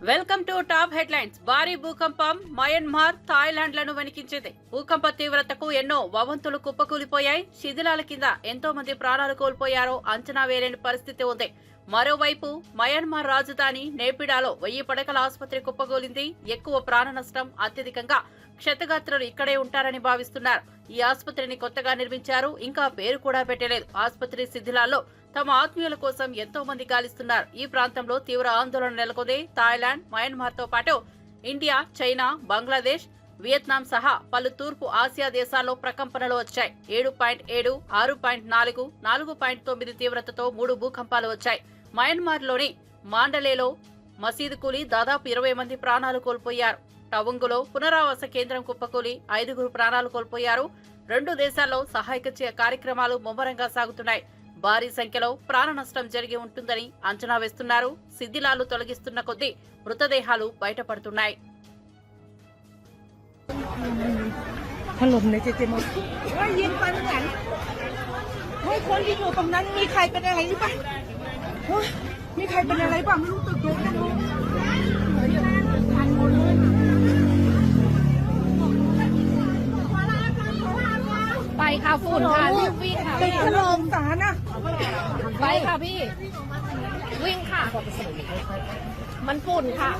Welcome to top headlines. భారీ భూకంపం Myanmar, థాయిలాండ్లను వణికించింది. భూకంప తీవ్రతకు ఎన్నో భవంతులు కుప్పకూలిపోయాయి. శిథిలాల కింద ఎంతో మంది ప్రాణాలు కోల్పోయారో అంచనా వేయలేని పరిస్థితి ఉంది. మరోవైపు మయన్మార్ రాజధాని నేపిడాలో 1000 పడకల ఆసుపత్రి కుప్పకూలింది. ఎక్కువ ప్రాణ నష్టం, అత్యధికంగా క్షతగాత్రులు ఇక్కడే ఉంటారని భావిస్తున్నారు. ఈ ఆసుపత్రిని కొత్తగా నిర్మించారు, ఇంకా పేరు కూడా పెట్టలేదు. ఆసుపత్రి శిథిలాల్లో తమ ఆత్మీయుల కోసం ఎంతో మంది గాలిస్తున్నారు. ఈ ప్రాంతంలో తీవ్ర ఆందోళన నెలకొంది. థాయిలాండ్, మయన్మార్ తో పాటు ఇండియా, చైనా, బంగ్లాదేశ్, వియత్నాం సహా పలు తూర్పు ఆసియా దేశాల్లో ప్రకంపనలు వచ్చాయి. 7.7, 6.4, 4.9 తీవ్రతతో 3 భూకంపాలు వచ్చాయి. మయన్మార్లోని మాండలేలో మసీదు కూలి దాదాపు 20 మంది ప్రాణాలు కోల్పోయారు. టవంగులో పునరావాస కేంద్రం కుప్పకూలి 5 ప్రాణాలు కోల్పోయారు. 2 దేశాల్లో సహాయక కార్యక్రమాలు ముమ్మరంగా సాగుతున్నాయి. భారీ సంఖ్యలో ప్రాణ నష్టం జరిగి ఉంటుందని అంచనా వేస్తున్నారు. శిథిలాలు తొలగిస్తున్న కొద్దీ మృతదేహాలు బయటపడుతున్నాయి.ไปค่ะฝุ่นค่ะรีบวิ่งค่ะพี่ลมสารนะไปค่ะพี่วิ่งค่ะมันฝุ่นค่ะ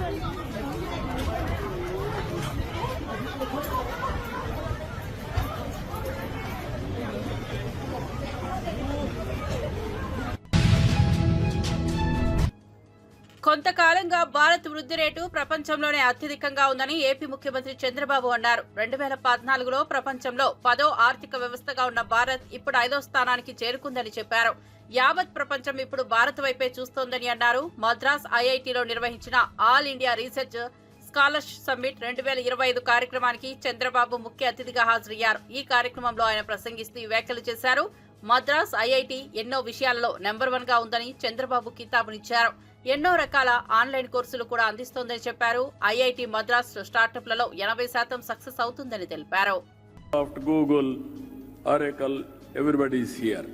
కొంతకాలంగా భారత్ వృద్ధి రేటు ప్రపంచంలోనే అత్యధికంగా ఉందని ఏపీ ముఖ్యమంత్రి చంద్రబాబు అన్నారు. 2014లో ప్రపంచంలో 10వ ఆర్థిక వ్యవస్థగా ఉన్న భారత్ ఇప్పుడు 5వ స్థానానికి చేరుకుందని చెప్పారు. యావత్ ప్రపంచం ఇప్పుడు భారత్ వైపే చూస్తోందని అన్నారు. మద్రాస్ ఐఐటీలో నిర్వహించిన all India research scholars summit 2025 కార్యక్రమానికి చంద్రబాబు ముఖ్య అతిథిగా హాజరయ్యారు. ఈ కార్యక్రమంలో ఆయన ప్రసంగిస్తూ వ్యాఖ్యలు చేశారు. మద్రాస్ ఐఐటీ ఎన్నో విషయాల్లో నెంబర్ 1 గా ఉందని చంద్రబాబు కితాబునిచ్చారు. ఎన్నో రకాల ఆన్లైన్ కోర్సులు కూడా అందిస్తోందని చెప్పారు. ఐఐటి మద్రాస్ స్టార్టప్లలో 80% సక్సెస్ అవుతుందని తెలిపారు. Google, Oracle, everybody is here.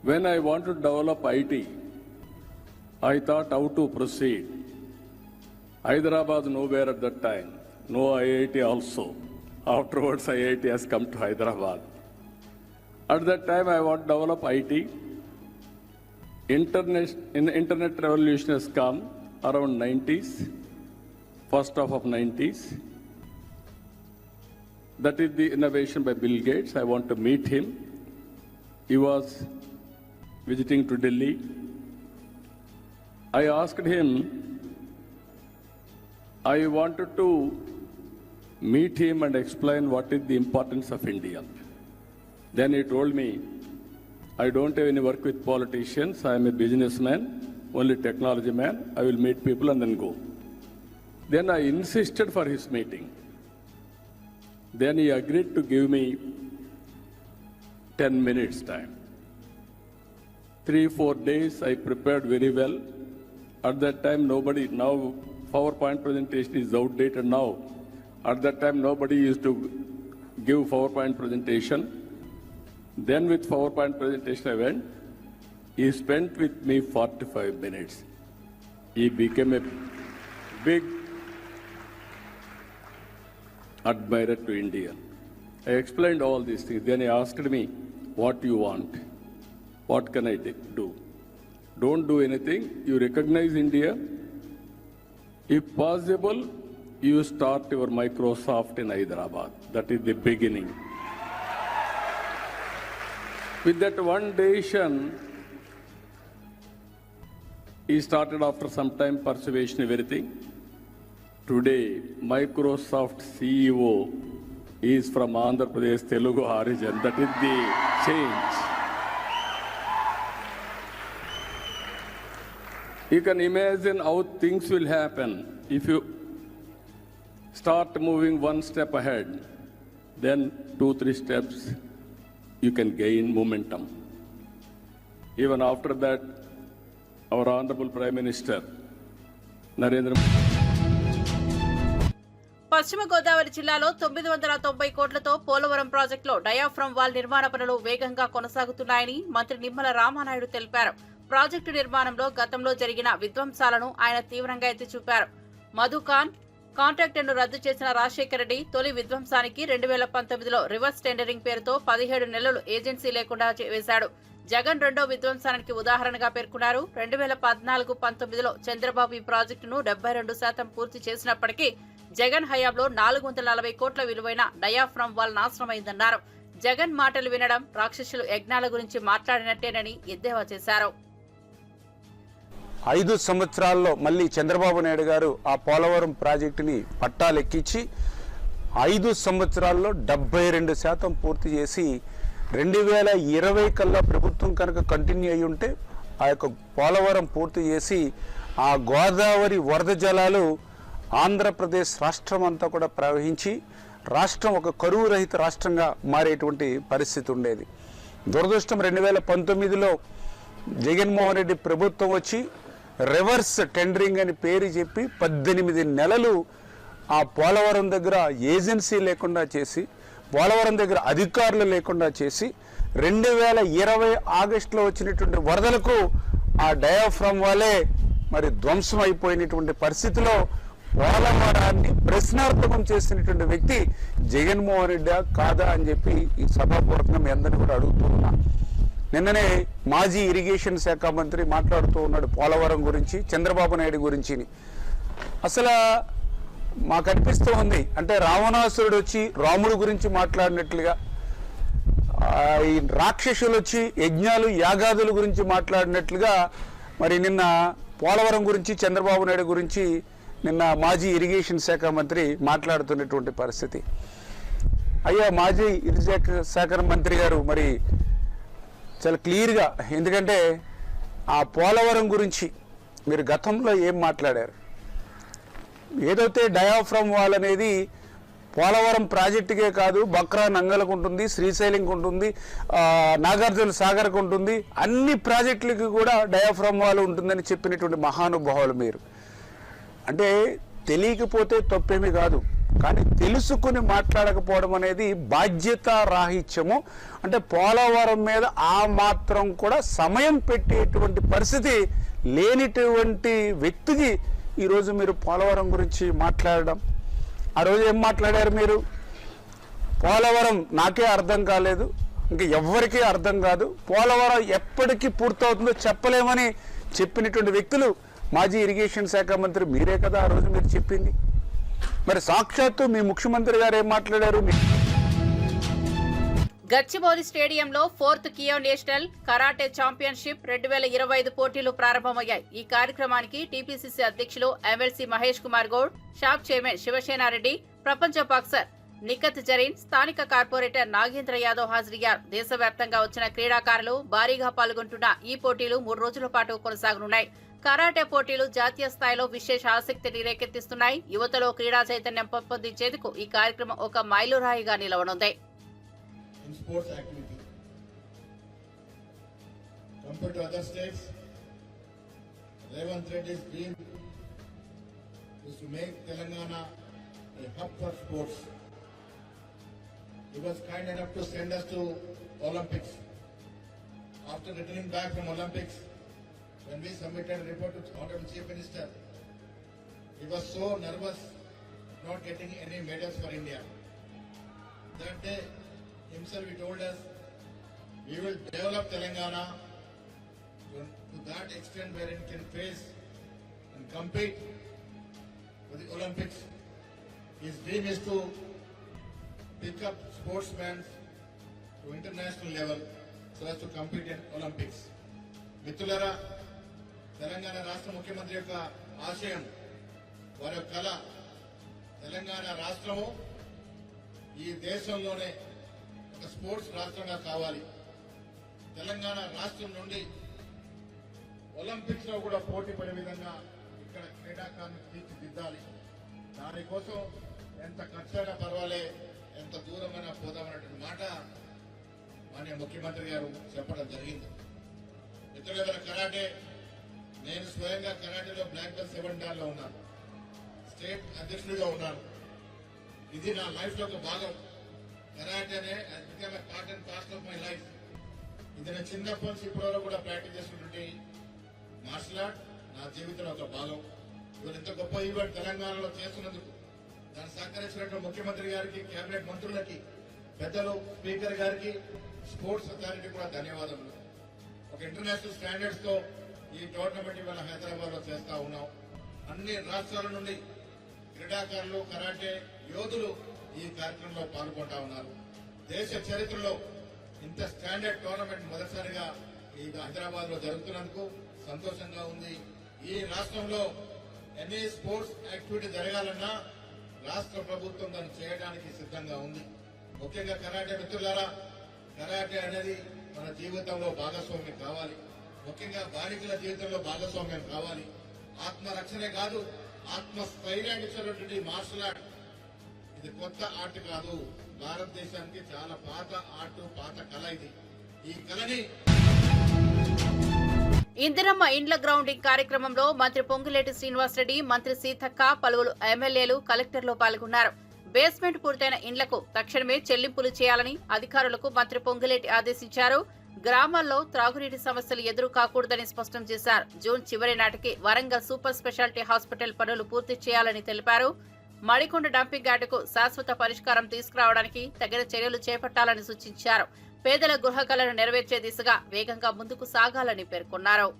When I want to develop IT, I thought how to proceed. Hyderabad nowhere at that time, no IIT also. Afterwards, IIT has come to Hyderabad. At that time, I want to develop IT. Internet revolution has come around 90s, first half of 90s. That is the innovation by Bill Gates. I want to meet him. He was visiting to Delhi. I asked him, I wanted to meet him and explain what is the importance of India. Then he told me, I don't have any work with politicians. I am a businessman, only technology man. I will meet people and then go. Then I insisted for his meeting. Then he agreed to give me 10 minutes time. 3-4 days I prepared very well. At that time nobody, now PowerPoint presentation is outdated now. At that time nobody used to give PowerPoint presentation. Then with PowerPoint presentation I went. He spent with me 45 minutes. He became a big admirer to India. I explained all these things. Then he asked me, what do you want? What can I do? Don't do anything. You recognize India. If possible, you start your Microsoft in Hyderabad. That is the beginning. With that one decision, he started after some time persuasion, everything. Today, Microsoft CEO is from Andhra Pradesh, Telugu origin. That is the change. You can imagine how things will happen if you start moving one step ahead, then 2-3 steps you can gain momentum. Even after that, our Honorable Prime Minister, Narendra Modi. పశ్చిమ గోదావరి జిల్లాలో 990 కోట్లతో పోలవరం ప్రాజెక్టులో diaphragm wall నిర్మాణ పనులు వేగంగా కొనసాగుతున్నాయని మంత్రి నిమ్మల రామానాయుడు తెలిపారు. Project నిర్మాణంలో గతంలో జరిగిన విధ్వంసాలను ఆయన తీవ్రంగా ఎత్తి చూపారు. మధుఖాన్ కాంట్రాక్టును రద్దు చేసిన రాజశేఖర రెడ్డి తొలి విధ్వంసానికి 2019లో రివర్స్ టెండరింగ్ పేరుతో 17 నెలలు ఏజెన్సీ లేకుండా వేశాడు. జగన్ రెండో విధ్వంసానికి ఉదాహరణగా పేర్కొన్నారు. 2014-19లో చంద్రబాబు ఈ ప్రాజెక్టును 72% పూర్తి చేసినప్పటికీ జగన్ హయాంలో 440 కోట్ల విలువైన డయాఫ్రమ్ వాల్ నాశనమైందన్నారు. జగన్ మాటలు వినడం రాక్షసులు యజ్ఞాల గురించి మాట్లాడినట్టేనని ఎద్దేవా చేశారు. 5 సంవత్సరాల్లో మళ్ళీ చంద్రబాబు నాయుడు గారు ఆ పోలవరం ప్రాజెక్టుని పట్టాలెక్కించి 5 సంవత్సరాల్లో 72% పూర్తి చేసి 2020 కల్లా ప్రభుత్వం కనుక కంటిన్యూ అయి ఉంటే ఆ యొక్క పోలవరం పూర్తి చేసి ఆ గోదావరి వరద జలాలు ఆంధ్రప్రదేశ్ రాష్ట్రం అంతా కూడా ప్రవహించి రాష్ట్రం ఒక కరువు రహిత రాష్ట్రంగా మారేటువంటి పరిస్థితి ఉండేది. దురదృష్టం 2019లో జగన్మోహన్ రెడ్డి ప్రభుత్వం వచ్చి రివర్స్ టెండరింగ్ అని పేరు చెప్పి 18 నెలలు ఆ పోలవరం దగ్గర ఏజెన్సీ లేకుండా చేసి, పోలవరం దగ్గర అధికారులు లేకుండా చేసి 2020 ఆగస్టులో వచ్చినటువంటి వరదలకు ఆ డయాఫ్రమ్ వాలే మరి ధ్వంసం అయిపోయినటువంటి పరిస్థితిలో పోలవరాన్ని ప్రశ్నార్థకం చేసినటువంటి వ్యక్తి జగన్మోహన్ రెడ్డి కాదా అని చెప్పి ఈ సభాపూర్వకంగా మీ అందరినీ కూడా అడుగుతున్నా. నిన్ననే మాజీ ఇరిగేషన్ శాఖ మంత్రి మాట్లాడుతూ ఉన్నాడు పోలవరం గురించి, చంద్రబాబు నాయుడు గురించి. అసలు మాకు అనిపిస్తూ ఉంది అంటే రావణాసురుడు వచ్చి రాముడు గురించి మాట్లాడినట్లుగా, ఈ రాక్షసులు వచ్చి యజ్ఞాలు యాగాదుల గురించి మాట్లాడినట్లుగా మరి నిన్న పోలవరం గురించి చంద్రబాబు నాయుడు గురించి నిన్న మాజీ ఇరిగేషన్ శాఖ మంత్రి మాట్లాడుతున్నటువంటి పరిస్థితి. అయ్యా మాజీ ఇరిగేషన్ శాఖ మంత్రి గారు మరి చాలా క్లియర్గా, ఎందుకంటే ఆ పోలవరం గురించి మీరు గతంలో ఏం మాట్లాడారు? ఏదైతే డయాఫ్రమ్ వాల్ అనేది పోలవరం ప్రాజెక్టుకే కాదు, బక్రా నంగలకు ఉంటుంది, శ్రీశైలంకి ఉంటుంది, నాగార్జున సాగర్కు ఉంటుంది, అన్ని ప్రాజెక్టులకి కూడా డయాఫ్రమ్ వాల్ ఉంటుందని చెప్పినటువంటి మహానుభావులు మీరు. అంటే తెలియకపోతే తప్పేమీ కాదు, కానీ తెలుసుకుని మాట్లాడకపోవడం అనేది బాధ్యత రాహిత్యము. అంటే పోలవరం మీద ఆ మాత్రం కూడా సమయం పెట్టేటువంటి పరిస్థితి లేనిటువంటి వ్యక్తికి ఈరోజు మీరు పోలవరం గురించి మాట్లాడడం. ఆ రోజు ఏం మాట్లాడారు మీరు? పోలవరం నాకే అర్థం కాలేదు, ఇంకా ఎవ్వరికీ అర్థం కాదు, పోలవరం ఎప్పటికీ పూర్తవుతుందో చెప్పలేమని చెప్పినటువంటి వ్యక్తులు మాజీ ఇరిగేషన్ శాఖ మంత్రి మీరే కదా ఆ రోజు మీరు చెప్పింది. మరి సాక్షాత్తు మీ ముఖ్యమంత్రి గారు ఏం మాట్లాడారు? గచ్చిబౌలి స్టేడియంలో 4th కియో నేషనల్ కరాటే ఛాంపియన్షిప్ 2025 పోటీలు ప్రారంభమయ్యాయి. ఈ కార్యక్రమానికి టీపీసీసీ అధ్యక్షులు MLC Mahesh Kumar Goud, shock chairman Shiva Sena Reddy, ప్రపంచ బాక్సర్ నిఖత్ జరీన్, స్థానిక కార్పొరేటర్ నాగేంద్ర యాదవ్ హాజరయ్యారు. దేశవ్యాప్తంగా వచ్చిన క్రీడాకారులు భారీగా పాల్గొంటున్న ఈ పోటీలు 3 రోజుల పాటు కొనసాగనున్నాయి. కరాటే పోటీలు జాతీయ స్థాయిలో విశేష ఆసక్తిని రేకెత్తిస్తున్నాయి. యువతలో క్రీడా చైతన్యం పెంపొందించేందుకు ఈ కార్యక్రమం ఒక మైలురాయిగా నిలవనుంది. In sports activity. Compared to other states, Revanth Reddy's dream is to make Telangana a hub for sports. He was kind enough to send us to Olympics. After returning back from Olympics, when we submitted a report to Honorable Chief Minister, he was so nervous not getting any medals for India. That day, himself he told us, we will develop Telangana to that extent where it can face and compete for the Olympics. His dream is to pick up sportsmen to international level so as to compete in Olympics. మిత్రులారా, తెలంగాణ రాష్ట్ర ముఖ్యమంత్రి యొక్క ఆశయం, వారి యొక్క కళ, తెలంగాణ రాష్ట్రము ఈ దేశంలోనే ఒక స్పోర్ట్స్ రాష్ట్రంగా కావాలి. తెలంగాణ రాష్ట్రం నుండి ఒలింపిక్స్ లో కూడా పోటీ పడే విధంగా ఇక్కడ క్రీడాకారులను తీర్చిదిద్దాలి. దానికోసం ఎంత ఖర్చైనా పర్వాలే, ఎంత దూరమైనా పోదామన్నటువంటి మాట మాన్య ముఖ్యమంత్రి గారు చెప్పడం జరిగింది. మిత్రుల కరాటే, నేను స్వయంగా కరాటేలో బ్లాక్ బెల్ట్ 7 డాన్లో ఉన్నాను, స్టేట్ అధ్యక్షుడిగా ఉన్నాను. ఇది నా లైఫ్ లో ఒక భాగం. కరాటేనే become a part and parcel of my life. ఇది నేను చిన్నప్పటి నుంచి ఇప్పటి వరకు కూడా ప్రాక్టీస్ చేస్తుంటే మార్షల్ ఆర్ట్ నా జీవితంలో ఒక భాగం. ఇవాళ ఇంత గొప్ప ఈవెంట్ తెలంగాణలో చేస్తున్నందుకు దాన్ని సహకరించినటువంటి ముఖ్యమంత్రి గారికి, కేబినెట్ మంత్రులకి, పెద్దలు, స్పీకర్ గారికి, స్పోర్ట్స్ అథారిటీ కూడా ధన్యవాదములు. ఒక ఇంటర్నేషనల్ స్టాండర్డ్స్ తో ఈ టోర్నమెంట్ ఇవాళ హైదరాబాద్ లో చేస్తా ఉన్నాం. అన్ని రాష్ట్రాల నుండి క్రీడాకారులు, కరాటే యోధులు ఈ కార్యక్రమంలో పాల్గొంటా ఉన్నారు. దేశ చరిత్రలో ఇంత స్టాండర్డ్ టోర్నమెంట్ మొదటిసారిగా ఈ హైదరాబాద్ లో జరుగుతున్నందుకు సంతోషంగా ఉంది. ఈ రాష్ట్రంలో ఎన్ని స్పోర్ట్స్ యాక్టివిటీ జరగాలన్నా రాష్ట్ర ప్రభుత్వం దాన్ని చేయడానికి సిద్ధంగా ఉంది. ముఖ్యంగా కరాటే మిత్రులారా, కరాటే అనేది మన జీవితంలో భాగస్వామ్యం కావాలి. ముఖ్యంగా బాలికల జీవితంలో భాగస్వామ్యం కావాలి. ఆత్మరక్షణే కాదు, ఆత్మస్థైర్యాన్ని ఇచ్చినటువంటి మార్షల్ ఆర్ట్ ఇది కొత్త ఆర్ట్ కాదు. భారతదేశానికి చాలా పాత ఆర్ట్, పాత కళ ఇది. ఈ కళని ఇందిరమ్మ ఇండ్ల గ్రౌండింగ్ కార్యక్రమంలో మంత్రి పొంగులేటి శ్రీనివాసరెడ్డి, మంత్రి సీతక్క, పలువురు ఎమ్మెల్యేలు, కలెక్టర్లు పాల్గొన్నారు. బేస్మెంట్ పూర్తయిన ఇండ్లకు తక్షణమే చెల్లింపులు చేయాలని అధికారులకు మంత్రి పొంగులేటి ఆదేశించారు. గ్రామాల్లో త్రాగునీటి సమస్యలు ఎదురు కాకూడదని స్పష్టం చేశారు. జూన్ చివరి నాటికి వరంగల్ సూపర్ స్పెషాలిటీ హాస్పిటల్ పనులు పూర్తి చేయాలని తెలిపారు. మడికొండ డంపింగ్ యార్డుకు శాశ్వత పరిష్కారం తీసుకురావడానికి తగిన చర్యలు చేపట్టాలని సూచించారు. పేదల గృహ కలను నెరవేర్చే దిశగా వేగంగా ముందుకు సాగాలని పేర్కొన్నారు.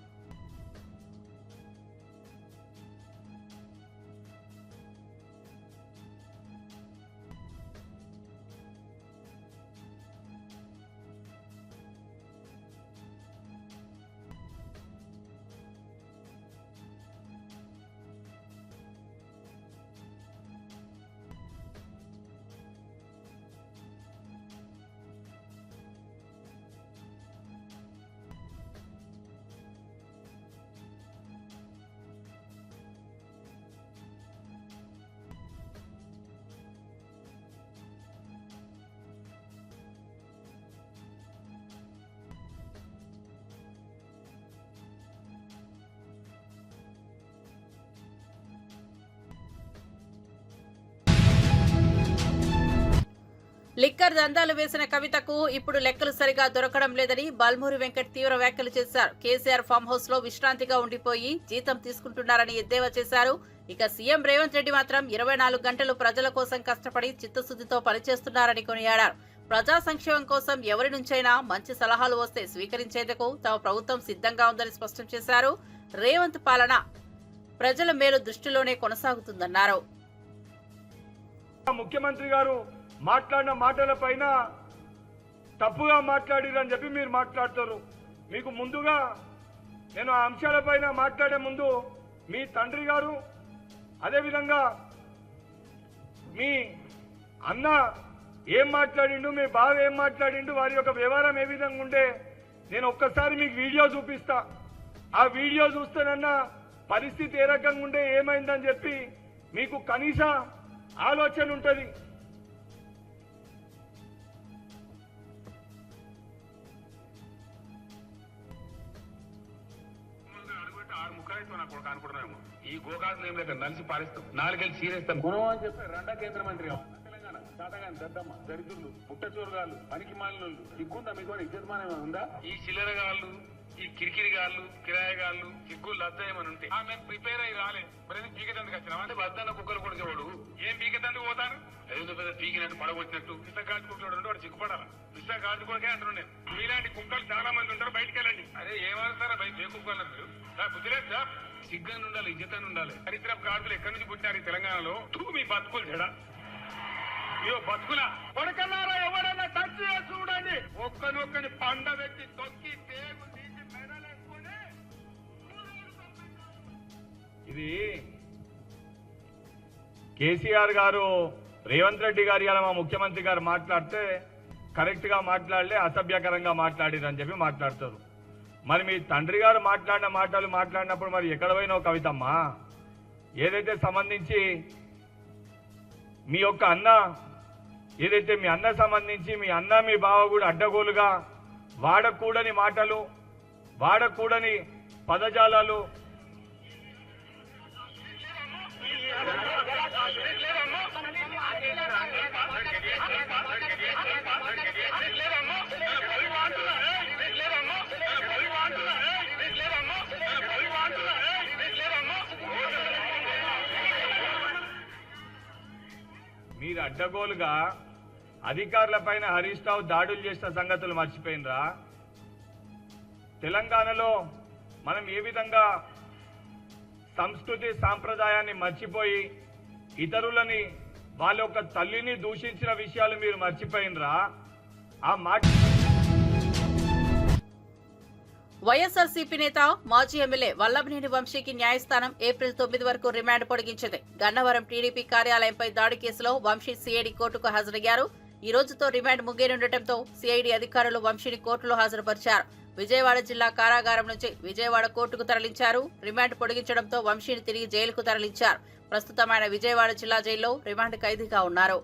లిక్కర్ దందాలు వేసిన కవితకు ఇప్పుడు లెక్కలు సరిగా దొరకడం లేదని బల్మూరి వెంకట్ తీవ్ర వ్యాఖ్యలు చేశారు. కేసీఆర్ ఫామ్ హౌస్ లో విశ్రాంతిగా ఉండిపోయి జీతం తీసుకుంటున్నారని ఎద్దేవా చేశారు. ఇక సీఎం రేవంత్ రెడ్డి మాత్రం 24 గంటలు ప్రజల కోసం కష్టపడి చిత్తశుద్ధితో పనిచేస్తున్నారని కొనియాడారు. ప్రజా సంక్షేమం కోసం ఎవరి నుంచైనా మంచి సలహాలు వస్తే స్వీకరించేందుకు తమ ప్రభుత్వం సిద్ధంగా ఉందని స్పష్టం చేశారు. రేవంత్ పాలన ప్రజల మేలు దృష్టిలోనే కొనసాగుతుందన్నారు. ముఖ్యమంత్రి గారు మాట్లాడిన మాటల పైన తప్పుగా మాట్లాడిరని చెప్పి మీరు మాట్లాడతారు. మీకు ముందుగా నేను ఆ అంశాలపైన మాట్లాడే ముందు మీ తండ్రి గారు, అదేవిధంగా మీ అన్న ఏం మాట్లాడిండు, మీ బావ ఏం మాట్లాడిండు, వారి యొక్క వ్యవహారం ఏ విధంగా ఉండే నేను ఒక్కసారి మీకు వీడియో చూపిస్తా. ఆ వీడియో చూస్తేనన్న పరిస్థితి ఏ రకంగా ఉండే, ఏమైందని చెప్పి మీకు కనీస ఆలోచన ఉంటుంది. అనుకుంటున్నాము ఈ గోకాసులు ఏం లేక నలిసి పారిస్తాం, నాలుగేళ్ళు సీరేస్తాం గుణం అని చెప్పి రెండో కేంద్ర మంత్రి తెలంగాణ శాతగాని దద్దమ్మ దరిద్రులు పుట్టచోరుగాళ్ళు పనికి మాలినోళ్ళు సిగ్గుందా మీకు ఇజ్జతమానం ఉందా? ఈ చిల్లరగాళ్ళు, ఈ కిరికిరిగాళ్ళు, కిరాయగాళ్ళు సిగ్గులు లద్దాయమని ఉంటే మేము ప్రిపేర్ అయ్యి రాలే. మరి పీకెతందుకు వచ్చినా అంటే వద్దన్న కుక్కలు కొడుకేవాడు ఏం పీకెతందుకు పోతాను? ఏదో పెద్ద పీకినట్టు పడగొట్టినట్టు పిస్తా కాల్చుకుంటాడు అంటే వాడు సిగ్గుపడాలి. పిస్తా కాల్చుకోకే అంటున్నాను నేను. మీలాంటి కుక్కలు చాలా మంది ఉంటారు, బయటకు వెళ్ళండి. అరే ఏమవుతారా బయట ఏ కుక్కలు అన్నారు? బుద్ధిలేదు సార్, సిగ్గాన్ని ఉండాలి, ఇజ్జతాన్ని ఉండాలి. చరిత్ర కార్డులు ఎక్కడి నుంచి పుట్టినారు ఈ తెలంగాణలో? మీ బతుకులు చెడా ఇయో బతుకుల కొడకన్నారా? ఎవరైనా టచ్ చేసి చూడండి, ఒక్కని పండ పెట్టి తొక్కి తేగు తీసి మెడలేసుకొని. ఇది కేసీఆర్ గారు, రేవంత్ రెడ్డి గారు ఇలా మా ముఖ్యమంత్రి గారు మాట్లాడితే కరెక్ట్ గా మాట్లాడలే, అసభ్యకరంగా మాట్లాడిరని చెప్పి మాట్లాడతారు. మరి మీ తండ్రి గారు మాట్లాడినప్పుడు మరి ఎక్కడ పోయినావు కవితమ్మా? ఏదైతే సంబంధించి మీ యొక్క అన్న, ఏదైతే మీ అన్న సంబంధించి మీ అన్న మీ బావ కూడా అడ్డగోలుగా వాడకూడని మాటలు, వాడకూడని పదజాలాలు అడ్డగోలుగా అధికారులపైన హరీష్ రావు దాడులు చేసిన సంగతులు మర్చిపోయినరా? తెలంగాణలో మనం ఏ విధంగా సంస్కృతి సాంప్రదాయాన్ని మర్చిపోయి ఇతరులని వాళ్ళ యొక్క తల్లిని దూషించిన విషయాలు మీరు మర్చిపోయినరా? ఆ మాట వైఎస్ఆర్సీపీ నేత మాజీ ఎమ్మెల్యే వల్లభనేని వంశీకి న్యాయస్థానం ఏప్రిల్ 9 వరకు రిమాండ్ పొడిగించింది. గన్నవరం టీడీపీ కార్యాలయంపై దాడి కేసులో వంశీ సిఐడి కోర్టుకు హాజరయ్యారు. ఈ రోజుతో రిమాండ్ ముగియనుండటంతో సిఐడి అధికారులు వంశీని కోర్టులో హాజరుపరిచారు. విజయవాడ జిల్లా కారాగారం నుంచి విజయవాడ కోర్టుకు తరలించారు. రిమాండ్ పొడిగించడంతో వంశీని తిరిగి జైలుకు తరలించారు. ప్రస్తుతం ఆయన విజయవాడ జిల్లా జైల్లో రిమాండ్ ఖైదీగా ఉన్నారు.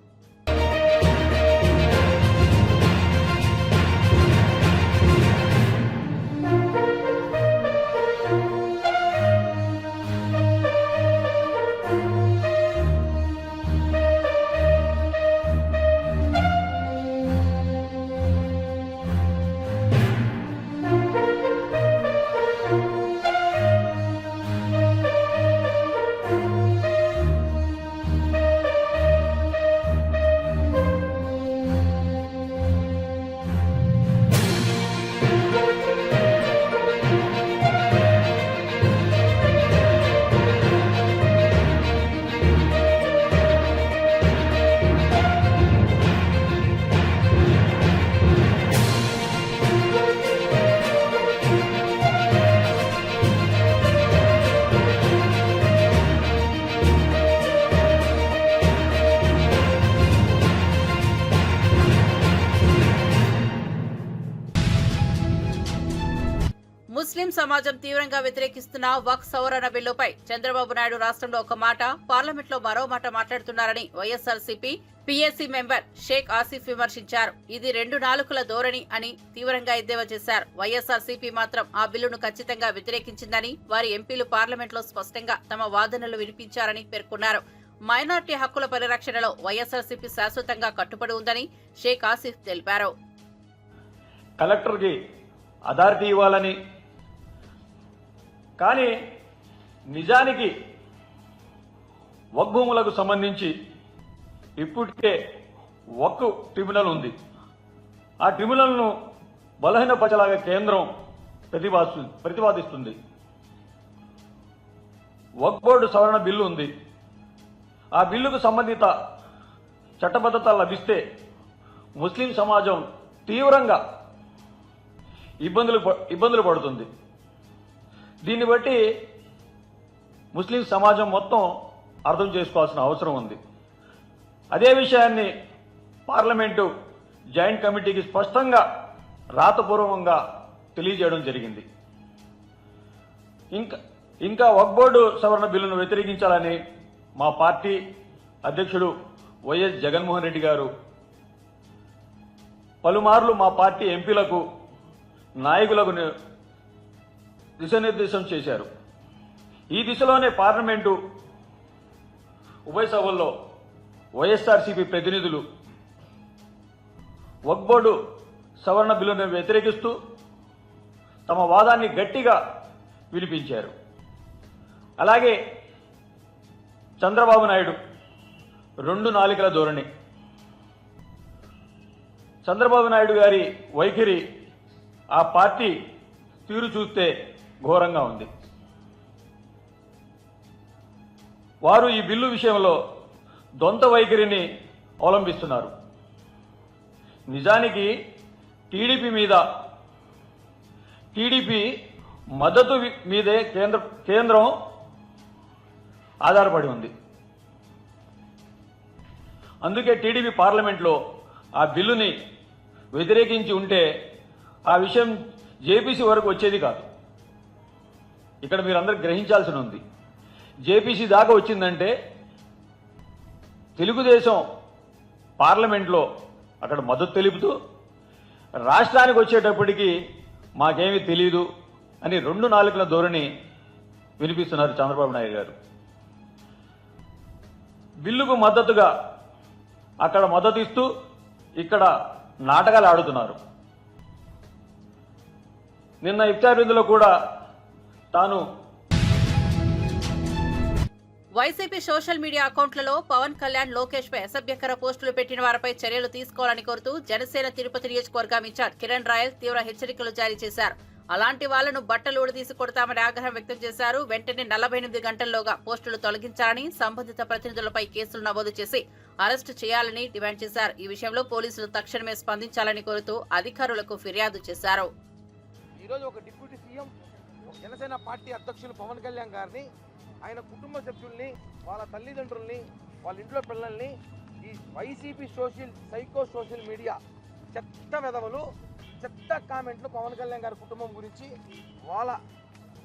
ముస్లిం సమాజం తీవ్రంగా వ్యతిరేకిస్తున్న వక్ఫ్ సవరణ బిల్లుపై చంద్రబాబు నాయుడు రాష్ట్రంలో ఒక మాట, పార్లమెంట్లో మరో మాట మాట్లాడుతున్నారని వైఎస్ఆర్సీపీ పీఏసీ మెంబర్ షేక్ ఆసిఫ్ విమర్శించారు. ఇది 2 నాలుకల ధోరణి అని తీవ్రంగా ఎద్దేవా చేశారు. వైఎస్ఆర్సీపీ మాత్రం ఆ బిల్లును ఖచ్చితంగా వ్యతిరేకించిందని, వారి ఎంపీలు పార్లమెంట్లో స్పష్టంగా తమ వాదనలు వినిపించారని పేర్కొన్నారు. మైనార్టీ హక్కుల పరిరక్షణలో వైఎస్ఆర్సీపీ శాశ్వతంగా కట్టుబడి ఉందని షేక్ ఆసిఫ్ తెలిపారు. కలెక్టర్కి అథారిటీ ఇవ్వాలని, కానీ నిజానికి వక్ఫ్ భూములకు సంబంధించి ఇప్పటికే వక్ఫ్ ట్రిబ్యునల్ ఉంది. ఆ ట్రిబ్యునల్ను బలహీనపరచలాగా కేంద్రం ప్రతిపాదిస్తుంది. వక్ఫ్ బోర్డు సవరణ బిల్లు ఉంది. ఆ బిల్లుకు సంబంధిత చట్టబద్ధత లభిస్తే ముస్లిం సమాజం తీవ్రంగా ఇబ్బందులు పడుతుంది. దీన్ని బట్టి ముస్లిం సమాజం మొత్తం అర్థం చేసుకోవాల్సిన అవసరం ఉంది. అదే విషయాన్ని పార్లమెంటు జాయింట్ కమిటీకి స్పష్టంగా రాతపూర్వకంగా తెలియజేయడం జరిగింది. ఇంకా వక్ఫ్ బోర్డు సవరణ బిల్లును వ్యతిరేకించాలని మా పార్టీ అధ్యక్షుడు వైఎస్ జగన్మోహన్ రెడ్డి గారు పలుమార్లు మా పార్టీ ఎంపీలకు, నాయకులకు దిశానిర్దేశం చేశారు. ఈ దిశలోనే పార్లమెంటు ఉభయ సభల్లో వైఎస్ఆర్సీపీ ప్రతినిధులు వక్ఫ్ బోర్డు సవరణ బిల్లును వ్యతిరేకిస్తూ తమ వాదాన్ని గట్టిగా వినిపించారు. అలాగే చంద్రబాబు నాయుడు 2 నాలుకల ధోరణి, చంద్రబాబు నాయుడు గారి వైఖరి, ఆ పార్టీ తీరు చూస్తే ఘోరంగా ఉంది. వారు ఈ బిల్లు విషయంలో ద్వంద్వ వైఖరిని అవలంబిస్తున్నారు. నిజానికి టీడీపీ మద్దతు మీదే కేంద్రం ఆధారపడి ఉంది. అందుకే టీడీపీ పార్లమెంట్లో ఆ బిల్లుని వ్యతిరేకించి ఉంటే ఆ విషయం జేపీసీ వరకు వచ్చేది కాదు. ఇక్కడ మీరందరూ గ్రహించాల్సి ఉంది. జేపీసీ దాకా వచ్చిందంటే తెలుగుదేశం పార్లమెంట్లో అక్కడ మద్దతు తెలుపుతూ రాష్ట్రానికి వచ్చేటప్పటికి మాకేమీ తెలియదు అని 2 నాలుకల ధోరణి వినిపిస్తున్నారు చంద్రబాబు నాయుడు గారు. బిల్లుకు మద్దతుగా అక్కడ మద్దతు ఇస్తూ ఇక్కడ నాటకాలు ఆడుతున్నారు. నిన్న ఇఫ్తార్ విందులో కూడా తాను వైసీపీ సోషల్ మీడియా అకౌంట్లలో పవన్ కళ్యాణ్, లోకేష్ పై అసభ్యకర పోస్టులు పెట్టిన వారిపై చర్యలు తీసుకోవాలని కోరుతూ జనసేన తిరుపతి నియోజకవర్గం ఇన్ఛార్జ్ కిరణ్ రాయల్ తీవ్ర హెచ్చరికలు జారీ చేశారు. అలాంటి వాళ్లను బట్టలు ఊడదీసి కొడతామని ఆగ్రహం వ్యక్తం చేశారు. వెంటనే 48 గంటల్లోగా పోస్టులు తొలగించాలని, సంబంధిత ప్రతినిధులపై కేసులు నమోదు చేసి అరెస్టు చేయాలని డిమాండ్ చేశారు. ఈ విషయంలో పోలీసులు తక్షణమే స్పందించాలని కోరుతూ అధికారులకు ఫిర్యాదు చేశారు. ఈరోజు ఒక డిప్యూటీ సీఎం జనసేన పార్టీ అధ్యక్షులు పవన్ కళ్యాణ్ గారిని, ఆయన కుటుంబ సభ్యుల్ని, వాళ్ళ తల్లిదండ్రుల్ని, వాళ్ళ ఇంట్లో పిల్లల్ని ఈ వైసీపీ సోషల్ మీడియా చెత్త వెధవలు, చెత్త కామెంట్లు పవన్ కళ్యాణ్ గారి కుటుంబం గురించి, వాళ్ళ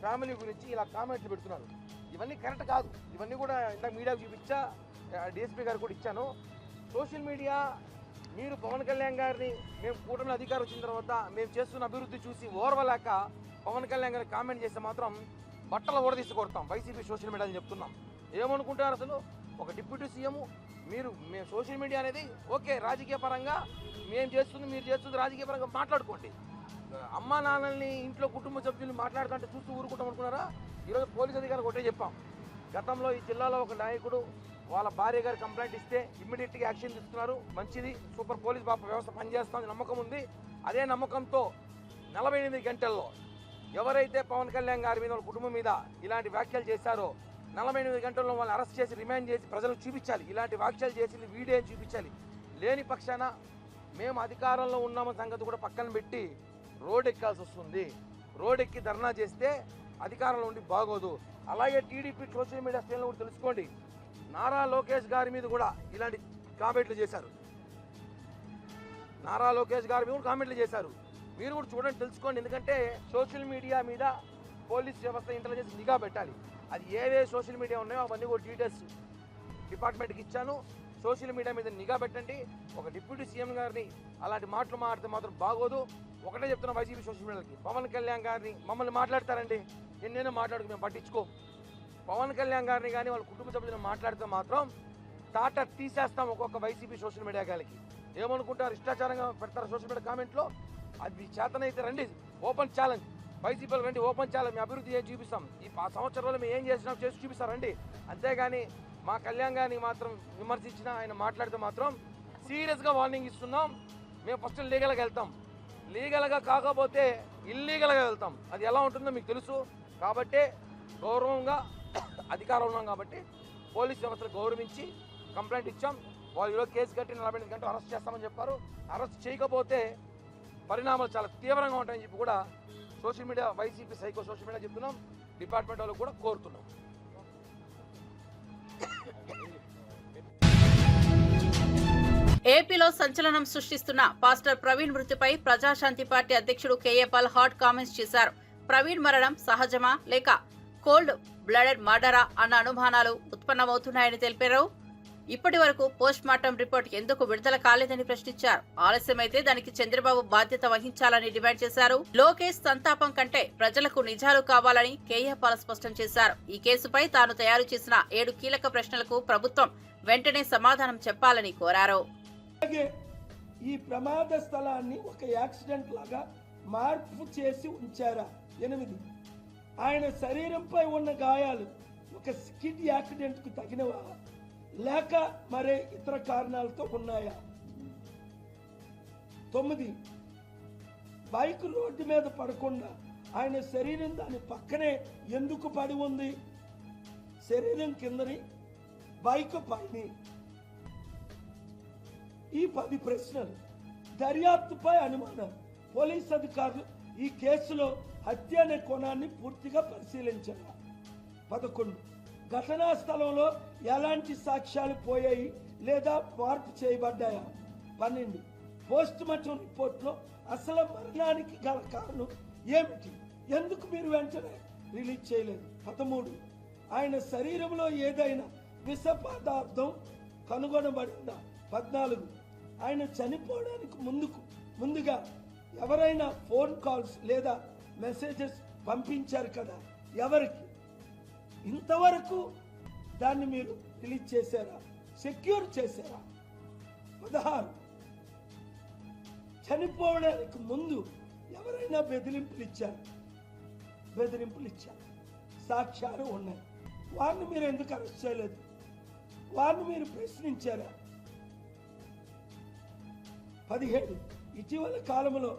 ఫ్యామిలీ గురించి ఇలా కామెంట్లు పెడుతున్నారు. ఇవన్నీ కరెక్ట్ కాదు. ఇవన్నీ కూడా ఇందాక మీడియాకు చూపించా, డిఎస్పీ గారు కూడా ఇచ్చాను. సోషల్ మీడియా మీరు పవన్ కళ్యాణ్ గారిని, మేము కూటమి అధికారం వచ్చిన తర్వాత మేము చేస్తున్న అభివృద్ధి చూసి ఓర్వలేక పవన్ కళ్యాణ్ గారిని కామెంట్ చేస్తే మాత్రం బట్టలు ఊడదీసి కొడతాం వైసీపీ సోషల్ మీడియా అని చెప్తున్నాం. ఏమనుకుంటారు అసలు? ఒక డిప్యూటీ సీఎం మేము సోషల్ మీడియా అనేది ఓకే, రాజకీయ పరంగా మేము చేస్తుంది, మీరు చేస్తుంది రాజకీయ పరంగా మాట్లాడుకోండి. అమ్మా నాన్నల్ని, ఇంట్లో కుటుంబ సభ్యులు మాట్లాడుతుంటే చూస్తూ ఊరుకుంటాం అనుకున్నారా? ఈరోజు పోలీస్ అధికారులు ఒకటే చెప్పాం. గతంలో ఈ జిల్లాలో ఒక నాయకుడు వాళ్ళ భార్య గారు కంప్లైంట్ ఇస్తే ఇమ్మీడియట్గా యాక్షన్ తీసుకున్నారు. మంచిది, సూపర్ పోలీస్ వ్యవస్థ పనిచేస్తుంది, నమ్మకం ఉంది. అదే నమ్మకంతో 48 గంటల్లో ఎవరైతే పవన్ కళ్యాణ్ గారి మీద, వాళ్ళ కుటుంబం మీద ఇలాంటి వ్యాఖ్యలు చేశారో 48 గంటల్లో వాళ్ళని అరెస్ట్ చేసి రిమాండ్ చేసి ప్రజలకు చూపించాలి. ఇలాంటి వ్యాఖ్యలు చేసింది వీడియో చూపించాలి. లేని పక్షాన మేము అధికారంలో ఉన్నామ సంగతి కూడా పక్కన పెట్టి రోడ్ ఎక్కాల్సి వస్తుంది. రోడ్ ఎక్కి ధర్నా చేస్తే అధికారంలో ఉండి బాగోదు. అలాగే టీడీపీ సోషల్ మీడియా శ్రేణులు కూడా తెలుసుకోండి, నారా లోకేష్ గారి మీద కూడా ఇలాంటి కామెంట్లు చేశారు. నారా లోకేష్ గారి మీద కూడా కామెంట్లు చేశారు. మీరు కూడా చూడండి, తెలుసుకోండి. ఎందుకంటే సోషల్ మీడియా మీద పోలీస్ వ్యవస్థ, ఇంటెలిజెన్స్ నిఘా పెట్టాలి. అది ఏవే సోషల్ మీడియా ఉన్నాయో అవన్నీ కూడా డీటెయిల్స్ డిపార్ట్మెంట్కి ఇచ్చాను. సోషల్ మీడియా మీద నిఘా పెట్టండి. ఒక డిప్యూటీ సీఎం గారిని అలాంటి మాటలు మాట్లాడితే మాత్రం బాగోదు. ఒకటే చెప్తున్నా వైసీపీ సోషల్ మీడియాకి, పవన్ కళ్యాణ్ గారిని మమ్మల్ని మాట్లాడతారండి, ఎన్నైనా మాట్లాడుకు మేము పట్టించుకో. పవన్ కళ్యాణ్ గారిని కానీ వాళ్ళ కుటుంబ సభ్యులను మాట్లాడితే మాత్రం టాటా తీసేస్తాం ఒక్కొక్క వైసీపీ సోషల్ మీడియా గారికి. ఏమనుకుంటారు? ఇష్టాచారంగా పెడతారు సోషల్ మీడియా కామెంట్లో. అది చేతనైతే రండి, ఓపెన్ ఛాలెంజ్. వైసీపీలో రండి, ఓపెన్ ఛాలెంజ్. మీ అభివృద్ధి ఏం చూపిస్తాం, ఈ సంవత్సరంలో మేము ఏం చేసినాం చేసి చూపిస్తారండి. అంతేగాని మా కళ్యాణ్ గారిని మాత్రం విమర్శించినా, ఆయన మాట్లాడితే మాత్రం సీరియస్గా వార్నింగ్ ఇస్తున్నాం. మేము ఫస్ట్ లీగల్గా వెళ్తాం, లీగల్గా కాకపోతే ఇల్లీగల్గా వెళ్తాం. అది ఎలా ఉంటుందో మీకు తెలుసు. కాబట్టి గౌరవంగా అధికారం ఉన్నాం కాబట్టి పోలీస్ వ్యవస్థలు గౌరవించి కంప్లైంట్ ఇచ్చాం. వాళ్ళు ఈరోజు కేసు కట్టి 48 గంటలు అరెస్ట్ చేస్తామని చెప్పారు. అరెస్ట్ చేయకపోతే పరిణామాలు చాలా తీవ్రంగా ఉంటాయని చెప్పి కూడా social media, YCP social media చెప్తున్నాం. డిపార్ట్మెంట్ వాళ్ళు కూడా కోరుతున్నాం. ఏపీలో సంచలనం సృష్టిస్తున్న పాస్టర్ ప్రవీణ్ మృతిపై ప్రజాశాంతి పార్టీ అధ్యక్షుడు కేఏ పాల్ హాట్ కామెంట్స్ చేశారు. ప్రవీణ్ మరణం సహజమా లేక కోల్డ్ బ్లడెడ్ మర్డరా అన్న అనుమానాలు ఉత్పన్నమవుతున్నాయని తెలిపారు. ఇప్పటి వరకు పోస్ట్ మార్టం రిపోర్ట్ ఎందుకు విడుదల కాలేదని ప్రశ్నించారు. ఆలస్యమైతే దానికి చంద్రబాబు బాధ్యత వహించాలని డిమాండ్ చేశారు. లోకేష్ సంతాపం కంటే ప్రజలకు నిజాలు కావాలని కేఏ పాల్ స్పష్టం చేశారు. ఈ కేసుపై తాను తయారు చేసిన 7 కీలక ప్రశ్నలకు ప్రభుత్వం వెంటనే సమాధానం చెప్పాలని కోరారు. ఈ ప్రమాద స్థలాన్ని ఒక యాక్సిడెంట్ లాగా మార్పు చేసి ఉంచారా? 8 ఆయన శరీరంపై ఉన్న గాయాలు ఒక స్కిడ్ యాక్సిడెంట్ కు తగినవా లేక మరే ఇతర కారణాలతో ఉన్నాయా? 9 బైక్ రోడ్డు మీద పడకుండా ఆయన శరీరం దాని పక్కనే ఎందుకు పడి ఉంది? శరీరం కిందని, బైక్ పైన. ఈ 10 ప్రశ్నలు. దర్యాప్తుపై అనుమానం. పోలీస్ అధికారులు ఈ కేసులో హత్య అనే కోణాన్ని పూర్తిగా పరిశీలించారు. 11 ఘటనా స్థలంలో ఎలాంటి సాక్ష్యాలు పోయాయి లేదా మార్పు చేయబడ్డాయా? 12 పోస్ట్ మార్టం రిపోర్ట్లో అసలు మరణానికి గల కారణం ఏమిటి? ఎందుకు మీరు వెంటనే రిలీజ్ చేయలేదు? 13 ఆయన శరీరంలో ఏదైనా విష పదార్థం కనుగొనబడిందా? 14 ఆయన చనిపోవడానికి ముందుగా ఎవరైనా ఫోన్ కాల్స్ లేదా మెసేజెస్ పంపించారు కదా, ఎవరికి? ఇంతవరకు దాన్ని మీరు రిలీజ్ చేశారా? సెక్యూర్ చేశారా? 16 చనిపోవడానికి ముందు ఎవరైనా బెదిరింపులు ఇచ్చారు? సాక్ష్యాలు ఉన్నాయి. వారిని మీరు ఎందుకు అరెస్ట్ చేయలేదు? వారిని మీరు ప్రశ్నించారా? 17 ఇటీవల కాలంలో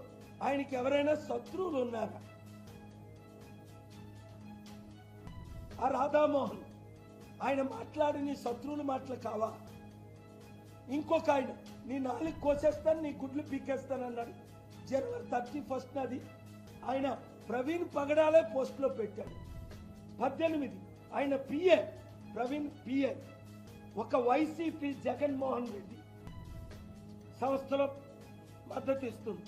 ఆయనకి ఎవరైనా శత్రువులు ఉన్నారా? ఆ రాధామోహన్ ఆయన మాట్లాడిన శత్రువుల మాటలు కావా? ఇంకొక ఆయన నీ నాలుగు కోసేస్తాను, నీ గుడ్లు పీకేస్తానన్నాడు. జనవరి 31 అది ఆయన ప్రవీణ్ పగడాలే పోస్టులో పెట్టాడు. 18 ఆయన పిఏ ప్రవీణ్ పిఏ ఒక వైసీపీ జగన్మోహన్ రెడ్డి సంస్థలో మద్దతు ఇస్తుంది.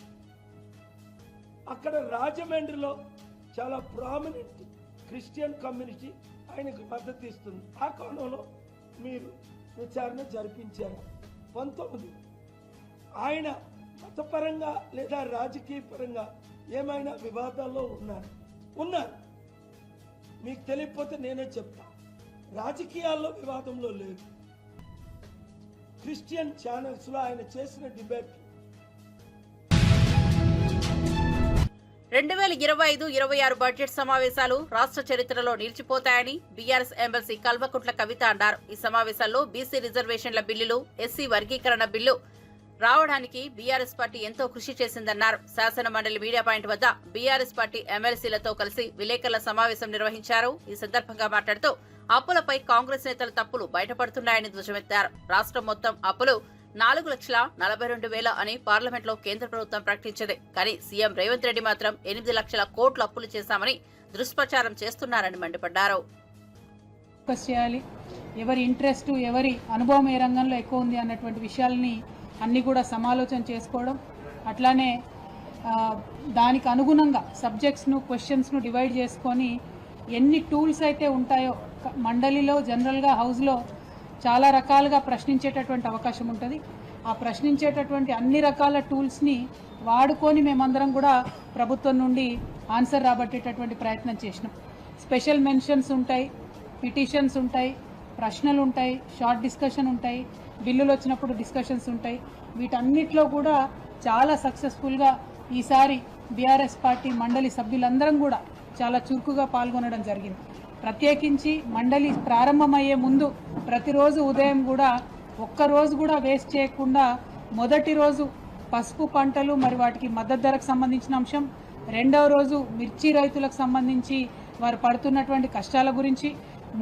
అక్కడ రాజమండ్రిలో చాలా ప్రామినెంట్ క్రిస్టియన్ కమ్యూనిటీ ఆయనకు మద్దతు ఇస్తుంది. ఆ కోణంలో మీరు విచారణ జరిపించారు. 19 ఆయన మతపరంగా లేదా రాజకీయ పరంగా ఏమైనా వివాదాల్లో ఉన్నారు. మీకు తెలియకపోతే నేనే చెప్తా. రాజకీయాల్లో వివాదంలో లేదు. క్రిస్టియన్ ఛానల్స్ లో ఆయన చేసిన డిబేట్ 2025-26 బడ్జెట్ సమావేశాలు రాష్ట్ర చరిత్రలో నిలిచిపోతాయని బీఆర్ఎస్ ఎమ్మెల్సీ కల్వకుంట్ల కవిత అన్నారు. ఈ సమావేశాల్లో బీసీ రిజర్వేషన్ల బిల్లులు, ఎస్సీ వర్గీకరణ బిల్లు రావడానికి బీఆర్ఎస్ పార్టీ ఎంతో కృషి చేసిందన్నారు. శాసన మండలి మీడియా పాయింట్ వద్ద బీఆర్ఎస్ పార్టీ ఎమ్మెల్సీలతో కలిసి విలేకరుల సమావేశం నిర్వహించారు. ఈ సందర్భంగా మాట్లాడుతూ అప్పులపై కాంగ్రెస్ నేతల తప్పులు బయటపడుతున్నాయని ధ్వజమెత్తారు. రాష్ట్రం మొత్తం అప్పులు 4,42,000 అని పార్లమెంట్లో కేంద్ర ప్రభుత్వం ప్రకటించింది. కానీ సీఎం రేవంత్ రెడ్డి మాత్రం 8 లక్షల కోట్లు అప్పులు చేశామని దుష్ప్రచారం చేస్తున్నారని మండిపడ్డారు. చేయాలి, ఎవరి ఇంట్రెస్ట్, ఎవరి అనుభవం ఏ రంగంలో ఎక్కువ ఉంది అన్నటువంటి విషయాలని అన్ని కూడా సమాలోచన చేసుకోవడం, అట్లానే దానికి అనుగుణంగా సబ్జెక్ట్స్ను, క్వశ్చన్స్ను డివైడ్ చేసుకొని ఎన్ని టూల్స్ అయితే ఉంటాయో మండలిలో, జనరల్గా హౌస్లో చాలా రకాలుగా ప్రశ్నించేటటువంటి అవకాశం ఉంటుంది. ఆ ప్రశ్నించేటటువంటి అన్ని రకాల టూల్స్ని వాడుకొని మేమందరం కూడా ప్రభుత్వం నుండి ఆన్సర్ రాబట్టేటటువంటి ప్రయత్నం చేసినాం. స్పెషల్ మెన్షన్స్ ఉంటాయి, పిటిషన్స్ ఉంటాయి, ప్రశ్నలు ఉంటాయి, షార్ట్ డిస్కషన్ ఉంటాయి, బిల్లులు వచ్చినప్పుడు డిస్కషన్స్ ఉంటాయి. వీటన్నిటిలో కూడా చాలా సక్సెస్ఫుల్గా ఈసారి బీఆర్ఎస్ పార్టీ మండలి సభ్యులందరం కూడా చాలా చురుకుగా పాల్గొనడం జరిగింది. ప్రత్యేకించి మండలి ప్రారంభమయ్యే ముందు ప్రతిరోజు ఉదయం కూడా ఒక్కరోజు కూడా వేస్ట్ చేయకుండా మొదటి రోజు పసుపు పంటలు మరి వాటికి మద్దతు ధరకు సంబంధించిన అంశం, రెండవ రోజు మిర్చి రైతులకు సంబంధించి వారు పడుతున్నటువంటి కష్టాల గురించి,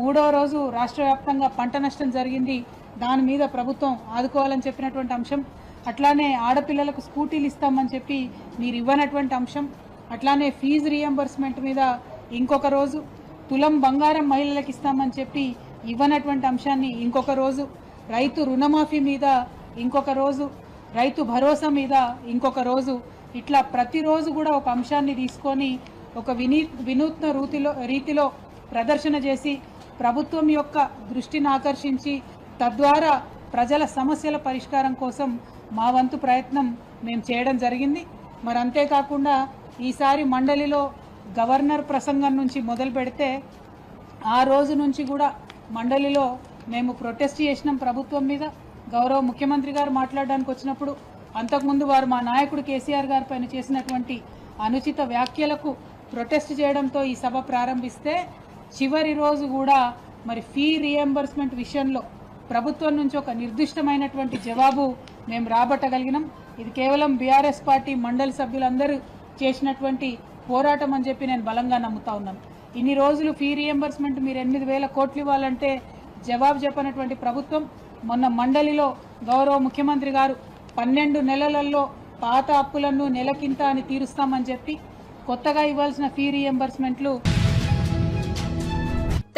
మూడవ రోజు రాష్ట్ర వ్యాప్తంగా పంట నష్టం జరిగింది, దాని మీద ప్రభుత్వం ఆదుకోవాలని చెప్పినటువంటి అంశం, అట్లానే ఆడపిల్లలకు స్కూటీలు ఇస్తామని చెప్పి మీరు ఇవ్వనటువంటి అంశం, అట్లానే ఫీజు రీఎంబర్స్మెంట్ మీద ఇంకొక రోజు, తులం బంగారం మహిళలకు ఇస్తామని చెప్పి ఇవ్వనటువంటి అంశాన్ని ఇంకొక రోజు, రైతు రుణమాఫీ మీద ఇంకొక రోజు, రైతు భరోసా మీద ఇంకొక రోజు, ఇట్లా ప్రతిరోజు కూడా ఒక అంశాన్ని తీసుకొని ఒక వినూత్న రీతిలో ప్రదర్శన చేసి ప్రభుత్వం యొక్క దృష్టిని ఆకర్షించి తద్వారా ప్రజల సమస్యల పరిష్కారం కోసం మా వంతు ప్రయత్నం మేము చేయడం జరిగింది. మరి అంతేకాకుండా ఈసారి మండలిలో గవర్నర్ ప్రసంగం నుంచి మొదలు పెడితే ఆ రోజు నుంచి కూడా మండలిలో మేము ప్రొటెస్ట్ చేసినాం ప్రభుత్వం మీద. గౌరవ ముఖ్యమంత్రి గారు మాట్లాడడానికి వచ్చినప్పుడు అంతకుముందు వారు మా నాయకుడు కేసీఆర్ గారి పైన చేసినటువంటి అనుచిత వ్యాఖ్యలకు ప్రొటెస్ట్ చేయడంతో ఈ సభ ప్రారంభిస్తే చివరి రోజు కూడా మరి ఫీ రీఎంబర్స్మెంట్ విషయంలో ప్రభుత్వం నుంచి ఒక నిర్దిష్టమైనటువంటి జవాబు మేము రాబట్టగలిగినాం. ఇది కేవలం బీఆర్ఎస్ పార్టీ మండలి సభ్యులందరూ చేసినటువంటి పోరాటం అని చెప్పి నేను బలంగా నమ్ముతా ఉన్నాను. ఇన్ని రోజులు ఫీ రీఎంబర్స్మెంట్ మీరు 8,000 కోట్లు ఇవ్వాలంటే జవాబు చెప్పనటువంటి ప్రభుత్వం మొన్న మండలిలో గౌరవ ముఖ్యమంత్రి గారు 12 నెలలలో పాత అప్పులను నెలకింత అని తీరుస్తామని చెప్పి కొత్తగా ఇవ్వాల్సిన ఫీ రీఎంబర్స్మెంట్లు.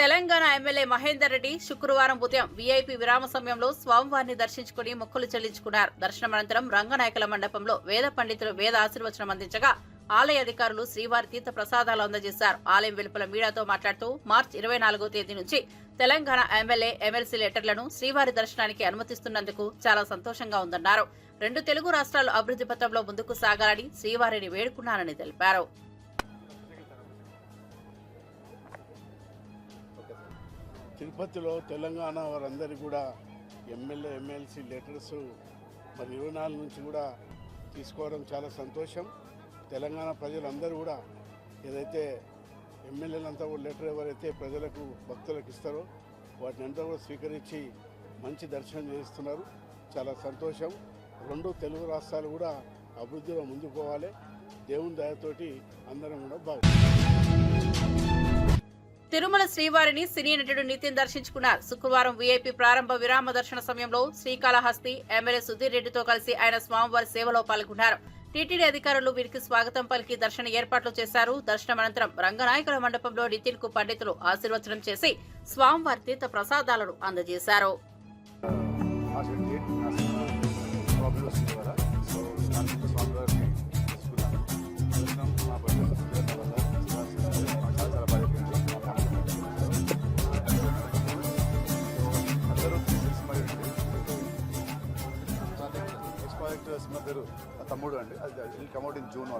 తెలంగాణ ఎమ్మెల్యే మహేందర్ రెడ్డి శుక్రవారం ఉదయం వీఐపీ విరామ సమయంలో స్వామివారిని దర్శించుకుని మొక్కులు చెల్లించుకున్నారు. దర్శనం అనంతరం రంగనాయకుల మండపంలో వేద పండితులు వేద ఆశీర్వచనం అందించగా ఆలయ అధికారులు శ్రీవారి తీర్థ ప్రసాదాలు అందజేశారు. ఆలయం వెలుపల మీడియాతో మాట్లాడుతూ మార్చి 24వ తేదీ నుంచి తెలంగాణ ఎమ్మెల్యే, ఎమ్మెల్సీ లెటర్లను శ్రీవారి దర్శనానికి అనుమతిస్తున్నందుకు చాలా సంతోషంగా ఉందన్నారు. 2 తెలుగు రాష్ట్రాలు అభివృద్ధి పథంలో ముందుకు సాగాలని శ్రీవారిని వేడుకున్నారని తెలిపారు. తిరుపతిలో తెలంగాణ వారందరికీ కూడా ఎమ్మెల్యే, ఎమ్మెల్సీ లెటర్స్ మరి 24 నుంచి కూడా తీసుకోవడం చాలా సంతోషం. తెలంగాణ ప్రజలందరూ కూడా ఏదైతే ఎమ్మెల్యేలంతా కూడా లెటర్ ఎవరైతే ప్రజలకు భక్తులకు ఇస్తారో వాటిని అంతా కూడా స్వీకరించి మంచి దర్శనం చేస్తున్నారు. చాలా సంతోషం. 2 తెలుగు రాష్ట్రాలు కూడా అభివృద్ధిలో ముందుకు పోవాలి. దేవుని దయతోటి అందరం కూడా తిరుమల శ్రీవారిని సినీ నటుడు నితిన్ దర్శించుకున్నారు. శుక్రవారం వీఐపీ ప్రారంభ విరామ దర్శన సమయంలో శ్రీకాళహస్తి ఎమ్మెల్యే సుధీర్ రెడ్డితో కలిసి ఆయన స్వామివారి సేవలో పాల్గొన్నారు. టీటీడీ అధికారులు వీరికి స్వాగతం పలికి దర్శన ఏర్పాట్లు చేశారు. దర్శనం అనంతరం రంగనాయకుల మండపంలో నితిన్ కు పండితులు ఆశీర్వచనం చేసి స్వామివారి తీర్థ ప్రసాదాలను అందజేశారు. తమ్ముడు అండి, అది కమౌట్ ఇన్ జూన్.